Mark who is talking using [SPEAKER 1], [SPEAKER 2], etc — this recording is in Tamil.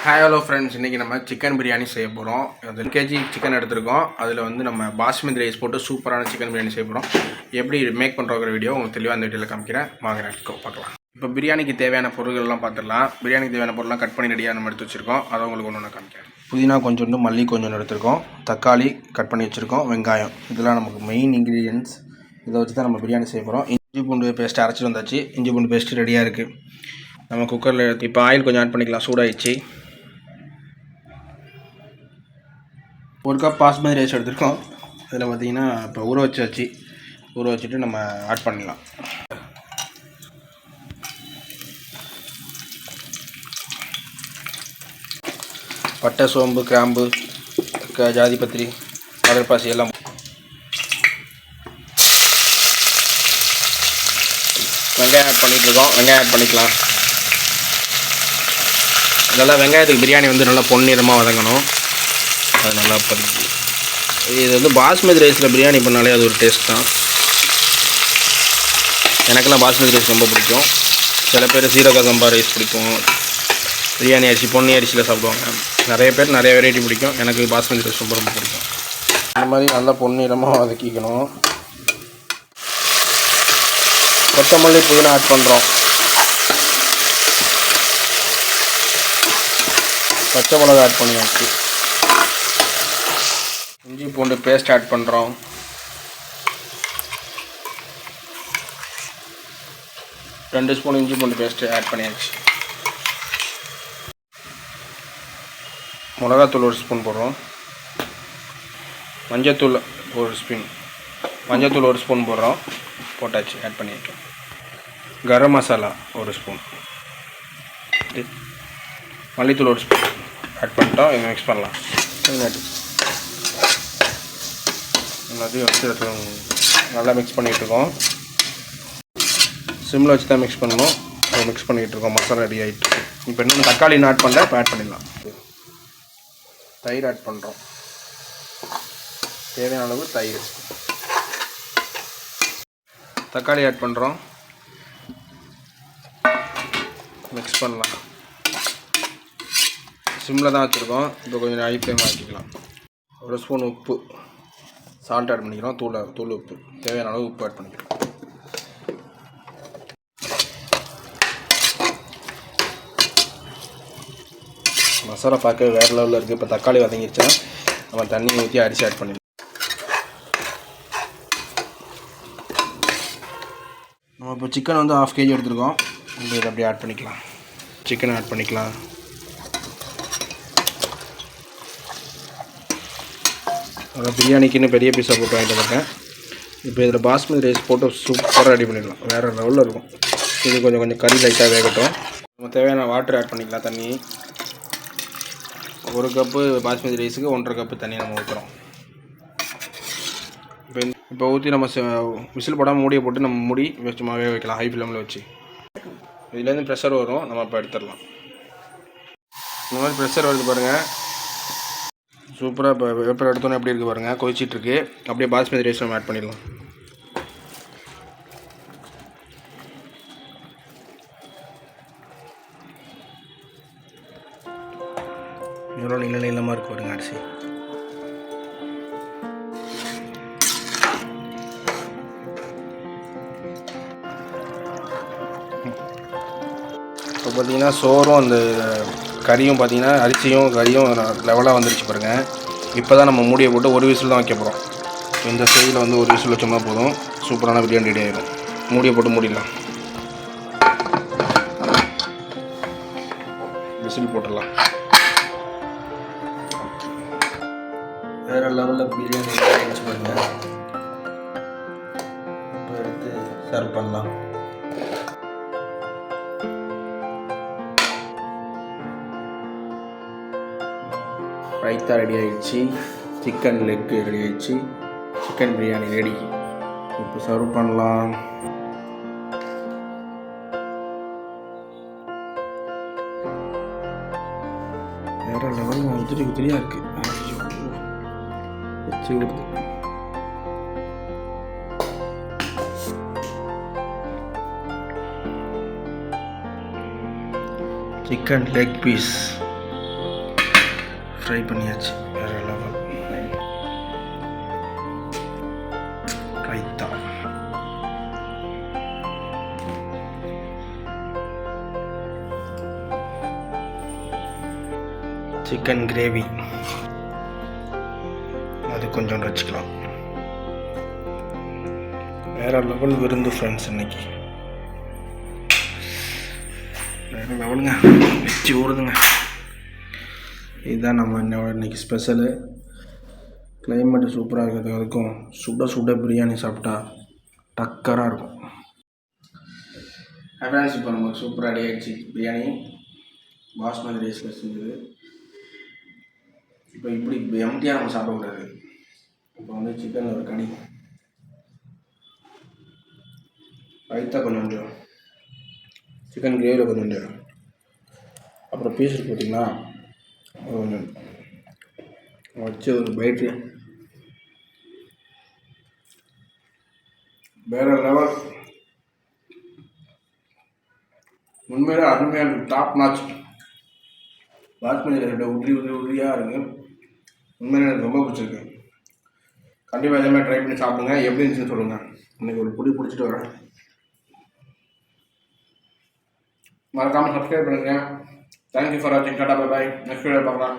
[SPEAKER 1] ஹாய் ஹலோ ஃப்ரெண்ட்ஸ், இன்றைக்கி நம்ம சிக்கன் பிரியாணி செய்ய போகிறோம். 1 kg சிக்கன் எடுத்துருக்கோம். அதில் வந்து நம்ம பாஸ்மதி ரைஸ் போட்டு சூப்பரான சிக்கன் பிரியாணி செய்ய போகிறோம். எப்படி மேக் பண்ணுறோங்கிற வீடியோ உங்களுக்கு தெளிவாக அந்த வீடியோவில் காமிக்கிறேன். வாங்க பார்க்கலாம். இப்போ பிரியாணிக்கு தேவையான பொருட்கள்லாம் பார்த்துடலாம். பிரியாணிக்கு தேவையான பொருள்லாம் கட் பண்ணி ரெடியாக நம்ம எடுத்து வச்சுருக்கோம். அதை உங்களுக்கு ஒன்று காமிக்கிறேன். புதினா கொஞ்சோண்டு, மல்லி கொஞ்சோண்டு எடுத்துருக்கோம். தக்காளி கட் பண்ணி வச்சுருக்கோம். வெங்காயம், இதெல்லாம் நமக்கு மெயின் இன்க்ரீடியன்ட்ஸ். இதை வச்சு தான் நம்ம பிரியாணி செய்ய போகிறோம். இஞ்சி பூண்டு பேஸ்ட்டு அரைச்சிட்டு வந்தாச்சு. இஞ்சி பூண்டு பேஸ்ட்டு ரெடியாக இருக்குது. நம்ம குக்கரில் இப்போ ஆயில் கொஞ்சம் ஆட் பண்ணிக்கலாம். சூடாகிடுச்சு. 1 கப் பாஸ்மதி ரைஸ் எடுத்துருக்கோம். அதில் பார்த்திங்கன்னா இப்போ ஊற வச்சுட்டு நம்ம ஆட் பண்ணிடலாம். பட்டை, சோம்பு, கிராம்பு, ஜாதிபத்திரி, கடற்பாசி எல்லாம் வெங்காயம் ஆட் பண்ணிகிட்ருக்கோம். வெங்காயம் ஆட் பண்ணிக்கலாம். நல்லா வெங்காயத்துக்கு பிரியாணி வந்து நல்லா பொன்னிறமாக வதங்கணும். அது நல்லா படிச்சு. இது வந்து பாஸ்மதி ரைஸில் பிரியாணி பண்ணாலே அது ஒரு டேஸ்ட் தான். எனக்கெல்லாம் பாஸ்மதி ரைஸ் ரொம்ப பிடிக்கும். சில பேர் சீரக சம்பா ரைஸ் பிடிக்கும். பிரியாணி அரிசி, பொன்னி அரிசியில் சாப்பிடுவாங்க. நிறைய பேர் நிறைய வெரைட்டி பிடிக்கும். எனக்கு பாஸ்மதி ரைஸ் ரொம்ப பிடிக்கும். இந்த மாதிரி நல்லா பொன்னிறமாக வதக்கிக்கணும். கொத்தமல்லி, புதினா ஆட் பண்ணுறோம். பச்சை மிளகா ஆட் பண்ணியாச்சு. இஞ்சி பூண்டு பேஸ்ட் ஆட் பண்ணுறோம். ரெண்டு ஸ்பூன் இஞ்சி பூண்டு பேஸ்ட்டு ஆட் பண்ணியாச்சு. மிளகாத்தூள் 1 ஸ்பூன் போடுறோம். மஞ்சத்தூள் 1 ஸ்பூன் போடுறோம். போட்டாச்சு, ஆட் பண்ணிட்டோம். கரம் மசாலா 1 ஸ்பூன், மல்லித்தூள் 1 ஸ்பூன் ஆட் பண்ணிட்டோம். இதை மிக்ஸ் பண்ணலாம். எல்லாத்தையும் வச்சு நல்லா மிக்ஸ் பண்ணிகிட்ருக்கோம். சிம்மில் வச்சு தான் மிக்ஸ் பண்ணணும். அதை மிக்ஸ் பண்ணிகிட்ருக்கோம். மசாலா ரெடி ஆகிட்டு. இப்போ இன்னும் தக்காளி ஆட் பண்ணல. இப்போ ஆட் பண்ணிடலாம். தயிர் ஆட் பண்ணுறோம். தேவையான அளவு தயிர். தக்காளி ஆட் பண்ணுறோம். மிக்ஸ் பண்ணலாம். சிம்மில் தான் வச்சுருக்கோம். இப்போ கொஞ்சம் ஹை ஃப்ளேம் ஆக்கிக்கலாம். 1 ஸ்பூன் உப்பு, சால்ட் ஆட் பண்ணிக்கிறோம். தூள் உப்பு, தேவையான அளவு உப்பு ஆட் பண்ணிக்கிறோம். மசாலா பார்க்கவே வேறு லெவலில் இருக்குது. இப்போ தக்காளி வதங்கிடுச்சுன்னா நம்ம தண்ணி ஊற்றி அரிசி ஆட் பண்ணிடலாம். நம்ம இப்போ சிக்கன் வந்து 1/2 kg எடுத்துருக்கோம். இதை அப்படியே ஆட் பண்ணிக்கலாம். சிக்கன் ஆட் பண்ணிக்கலாம். அதான் பிரியாணிக்குன்னு பெரிய பீஸாக போட்டு வாங்கிட்டு வந்திருக்கேன். இப்போ இதில் பாஸ்மதி ரைஸ் போட்டு சூப்பராக ரெடி பண்ணிடலாம். வேறு லெவலில் இருக்கும். இது கொஞ்சம் கறி லைட்டாக வேகட்டும். நம்ம தேவையான வாட்டர் ஆட் பண்ணிக்கலாம். தண்ணி 1 கப்பு பாஸ்மதி ரைஸுக்கு 1.5 கப்பு தண்ணி நம்ம ஊற்றுறோம். இப்போ ஊற்றி நம்ம விசில் போடாமல் மூடியை போட்டு நம்ம மூடி சும்மா வேக வைக்கலாம். ஹை ஃப்ளேமில் வச்சு. இதுலேருந்து ப்ரெஷர் வரும். நம்ம இப்போ எடுத்துடலாம். இந்த மாதிரி ப்ரெஷர் வருது பாருங்கள். சூப்பராக இப்போ வேப்பர் எடுத்தோன்னே எப்படி இருக்குது பாருங்கள். கொதிச்சிட்ருக்கு. அப்படியே பாஸ்மதி ரைஸ் நம்ம ஆட் பண்ணிடலாம். எவ்வளோ நீளமாக இருக்குது பாருங்கள் அரிசி. இப்போ பார்த்தீங்கன்னா சோறும் அந்த கறியும் பார்த்தீங்கன்னா அரிசியும் கறியும் லெவலாக வந்துருச்சு பாருங்கள். இப்போ தான் நம்ம மூடியை போட்டு 1 விசில் தான் வைக்க போகிறோம். இந்த ஸ்டேஜில் வந்து 1 விசில் வச்சோம்னா போதும். சூப்பரான பிரியாணி ரெடி ஆகிடும். மூடியை போட்டு மூடிடலாம். விசில் போட்டுடலாம். வேறு லெவலில் பிரியாணி ஆகிடுச்சு பாருங்கள். இப்போ எடுத்து சர்வ் பண்ணலாம். ரைத்தா ரெடி ஆகிடுச்சு. சிக்கன் லெக்கு ரெடி ஆகிடுச்சு. Chicken biryani ready. இப்போ சர்வ் பண்ணலாம். வேறு லெவலில் உதிரியாக இருக்குது. வச்சு விடுது. chicken leg piece. ஃப்ரை பண்ணியாச்சு. வேறு லெவல். ரைத்தா, சிக்கன் கிரேவி அது கொஞ்சம் வச்சுக்கலாம். வேறு லெவல் விருந்து ஃப்ரெண்ட்ஸ். இன்னைக்கு வேறு லெவலுங்க, வச்சு ஊறுதுங்க. இதுதான் நம்ம இன்னைக்கு ஸ்பெஷலு. கிளைமேட்டு சூப்பராக இருக்கிறது, அதுக்கும் சுட சுட பிரியாணி சாப்பிட்டா டக்கராக இருக்கும். ஃப்ரெண்ட்ஸ், இப்போ நமக்கு சூப்பராக ரெடி ஆகிடுச்சு பிரியாணி. பாஸ்மதி ரைஸில் செஞ்சது. இப்போ இப்படி எம்டியாக நம்ம சாப்பிடக்கூடாது. இப்போ வந்து சிக்கன் ஒரு கடி, ரைத்தா கொஞ்சம், சிக்கன் கிரேவியில் கொஞ்சம், அப்புறம் பீஸ் இருக்கு பார்த்தீங்களா, கொஞ்சம் வச்சு ஒரு பைட்டு வேறு லெவல். உண்மையிலே அருமையாக இருக்குது. Top notch. பாஸ்மதி ரைஸோட உதிரியாக இருக்குது. உண்மையிலே எனக்கு ரொம்ப பிடிச்சிருக்கு. கண்டிப்பாக இதே மாதிரி ட்ரை பண்ணி சாப்பிடுங்க. எப்படி இருந்துச்சுன்னு சொல்லுங்கள். இன்றைக்கி ஒரு பிடிச்சிட்டு வரேன். மறக்காமல் சப்ஸ்கிரைப் பண்ணுங்கள். தேங்க்யூ ஃபார் வாட்சிங். Tata, bye bye. Next video பார்க்கலாம்.